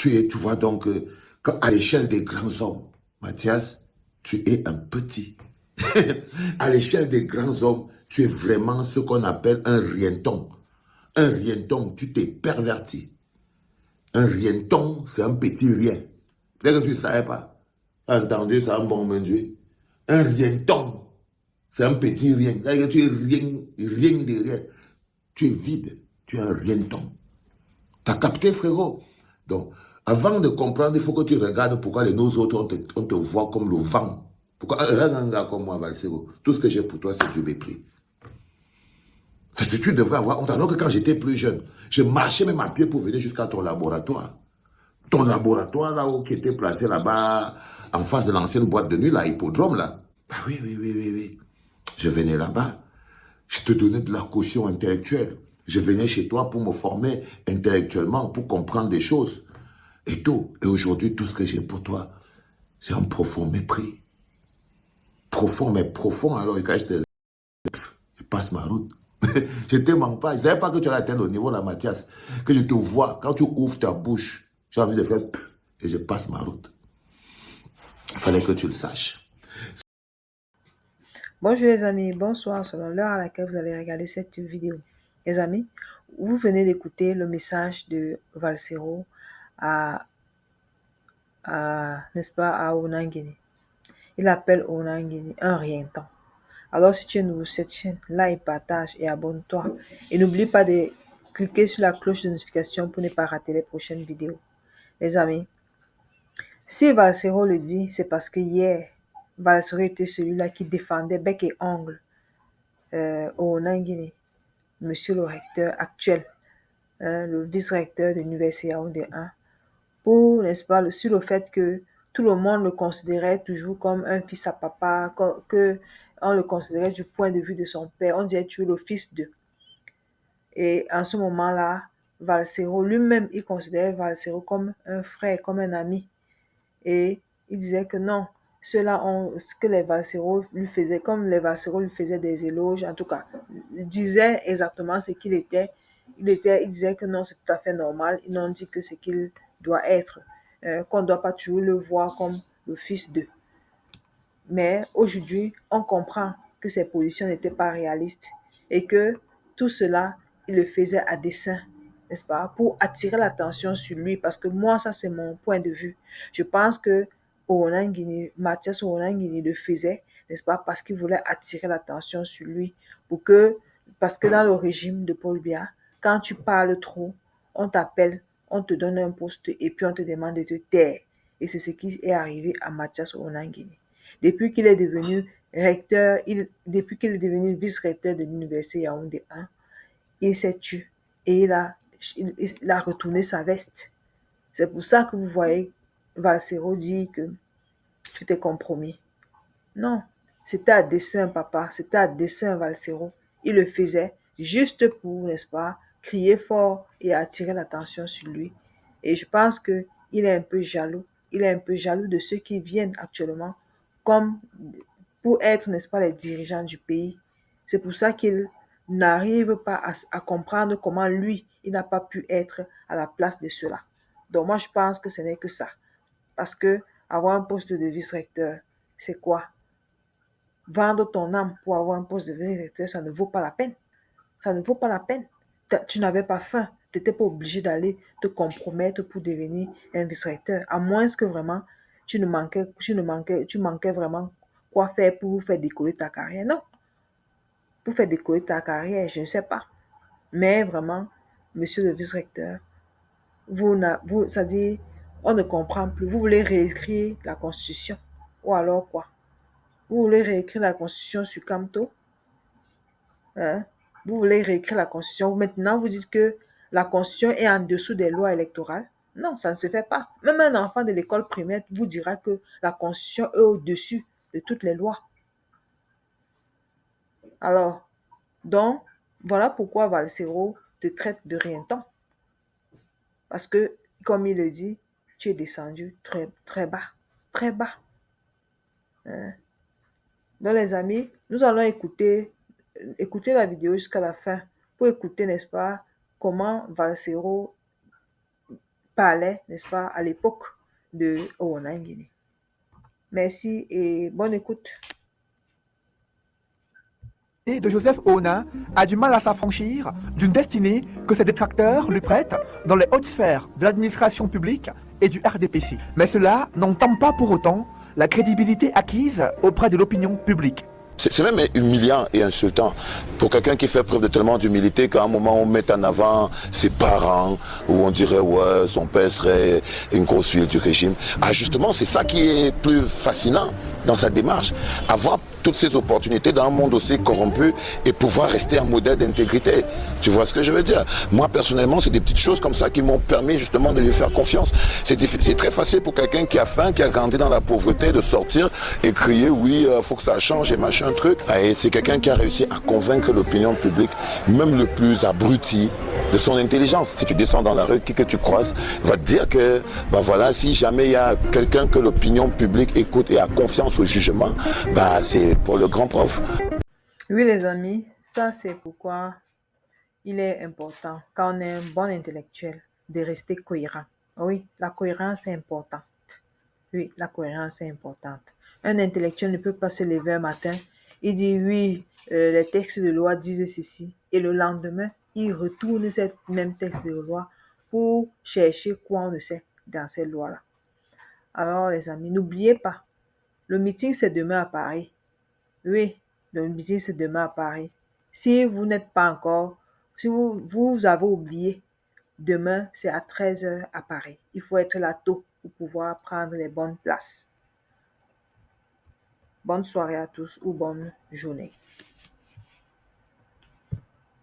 Tu vois donc, à l'échelle des grands hommes, Mathias, tu es un petit. À l'échelle des grands hommes, tu es vraiment ce qu'on appelle un rienton. Un rienton, tu t'es perverti. Un rienton, c'est un petit rien. Peut-être que tu ne savais pas. Tu as entendu ça, un bon monsieur. Un rienton, c'est un petit rien. C'est-à-dire que tu es rien, rien de rien. Tu es vide. Tu es un rienton. Tu as capté, frérot? Donc, avant de comprendre, il faut que tu regardes pourquoi les nos autres, on te voit comme le vent. Pourquoi un gars comme moi, Valsero, tout ce que j'ai pour toi, c'est du mépris. C'est que tu devrais avoir honte. Alors que quand j'étais plus jeune, je marchais même à pied pour venir jusqu'à ton laboratoire. Ton laboratoire, là, qui était placé là-bas, en face de l'ancienne boîte de nuit, là, hippodrome, là. Ah oui, oui, oui, oui, oui. Je venais là-bas. Je te donnais de la caution intellectuelle. Je venais chez toi pour me former intellectuellement, pour comprendre des choses. Et tout. Et aujourd'hui, tout ce que j'ai pour toi, c'est un profond mépris. Profond, mais profond. Alors, quand je passe ma route. Je ne te mens pas. Je ne savais pas que tu allais atteindre au niveau là, Mathias. Que je te vois, quand tu ouvres ta bouche, j'ai envie de faire et je passe ma route. Il fallait que tu le saches. Bonjour les amis, bonsoir selon l'heure à laquelle vous avez regardé cette vidéo. Les amis, vous venez d'écouter le message de Valsero à n'est-ce pas, à Onangini. Il appelle Onangini un rien-temps. Alors si tu es nouveau sur cette chaîne, like, partage et abonne-toi. Et n'oublie pas de cliquer sur la cloche de notification pour ne pas rater les prochaines vidéos. Les amis, si Valsero le dit, c'est parce que hier, Valsero était celui-là qui défendait bec et ongle Onangini, monsieur le recteur actuel, le vice-recteur de l'Université Yaoundé 1, pour, n'est-ce pas, sur le fait que tout le monde le considérait toujours comme un fils à papa, que on le considérait du point de vue de son père, on dirait toujours le fils de. Et en ce moment-là, Valsero lui-même, il considérait Valsero comme un frère, comme un ami. Et il disait que non, ce que les Valsero lui faisaient, comme les Valsero lui faisaient des éloges, en tout cas, il disait exactement ce qu'il était. Il disait que non, c'est tout à fait normal. Ils n'ont dit que ce qu'il doit être, qu'on ne doit pas toujours le voir comme le fils d'eux. Mais aujourd'hui, on comprend que ses positions n'étaient pas réalistes et que tout cela, il le faisait à dessein, n'est-ce pas, pour attirer l'attention sur lui. Parce que moi, ça, c'est mon point de vue. Je pense que Mathias Onangini le faisait, n'est-ce pas, parce qu'il voulait attirer l'attention sur lui. Parce que dans le régime de Paul Biya, quand tu parles trop, on t'appelle, on te donne un poste et puis on te demande de te taire. Et c'est ce qui est arrivé à Mathias Onangini. Depuis qu'il est devenu depuis qu'il est devenu vice-recteur de l'Université Yaoundé 1, il s'est tué et il a retourné sa veste. C'est pour ça que vous voyez Valsero dire que tu t'es compromis. Non, c'était à dessein, papa, c'était à dessein, Valsero. Il le faisait juste pour, n'est-ce pas, crier fort et attirer l'attention sur lui. Et je pense qu'il est un peu jaloux. Il est un peu jaloux de ceux qui viennent actuellement comme pour être, n'est-ce pas, les dirigeants du pays. C'est pour ça qu'il n'arrive pas à comprendre comment lui, il n'a pas pu être à la place de cela. Donc moi, je pense que ce n'est que ça. Parce que avoir un poste de vice-recteur, c'est quoi? Vendre ton âme pour avoir un poste de vice-recteur, ça ne vaut pas la peine. Ça ne vaut pas la peine. Tu n'avais pas faim. Tu n'étais pas obligé d'aller te compromettre pour devenir un vice-recteur. À moins que vraiment, tu manquais vraiment quoi faire pour faire décoller ta carrière. Non. Pour faire décoller ta carrière, je ne sais pas. Mais vraiment, monsieur le vice-recteur, c'est-à-dire, on ne comprend plus. Vous voulez réécrire la Constitution. Ou alors quoi? Vous voulez réécrire la Constitution sur Camto? Hein? Vous voulez réécrire la Constitution. Maintenant, vous dites que la Constitution est en dessous des lois électorales. Non, ça ne se fait pas. Même un enfant de l'école primaire vous dira que la Constitution est au-dessus de toutes les lois. Alors, donc, voilà pourquoi Valsero te traite de rien-temps. Parce que, comme il le dit, tu es descendu très, très bas. Très bas. Hein? Donc, les amis, nous allons écouter la vidéo jusqu'à la fin pour écouter, n'est-ce pas, comment Valsero parlait, n'est-ce pas, à l'époque de Oona Nguyen. Merci et bonne écoute. De Joseph Oona a du mal à s'affranchir d'une destinée que ses détracteurs lui prêtent dans les hautes sphères de l'administration publique et du RDPC. Mais cela n'entame pas pour autant la crédibilité acquise auprès de l'opinion publique. C'est même humiliant et insultant pour quelqu'un qui fait preuve de tellement d'humilité qu'à un moment on met en avant ses parents, où on dirait ouais son père serait une grosse huile du régime. Ah justement c'est ça qui est plus fascinant dans sa démarche, avoir toutes ces opportunités dans un monde aussi corrompu et pouvoir rester un modèle d'intégrité. Tu vois ce que je veux dire? Moi personnellement c'est des petites choses comme ça qui m'ont permis justement de lui faire confiance. C'est très facile pour quelqu'un qui a faim, qui a grandi dans la pauvreté de sortir et crier oui faut que ça change et machin truc. Et c'est quelqu'un qui a réussi à convaincre l'opinion publique, même le plus abruti, de son intelligence. Si tu descends dans la rue, qui que tu croises va te dire que ben voilà, si jamais il y a quelqu'un que l'opinion publique écoute et a confiance au jugement, bah c'est pour le grand prof. Oui, les amis, ça c'est pourquoi il est important, quand on est un bon intellectuel, de rester cohérent. Oui, la cohérence est importante. Oui, la cohérence est importante. Un intellectuel ne peut pas se lever un matin et dire oui, les textes de loi disent ceci, et le lendemain, il retourne ce même texte de loi pour chercher quoi on ne sait dans cette loi-là. Alors, les amis, n'oubliez pas, le meeting c'est demain à Paris. Oui, le meeting c'est demain à Paris. Si vous n'êtes pas encore, si vous avez oublié, demain c'est à 13h à Paris. Il faut être là tôt pour pouvoir prendre les bonnes places. Bonne soirée à tous ou bonne journée.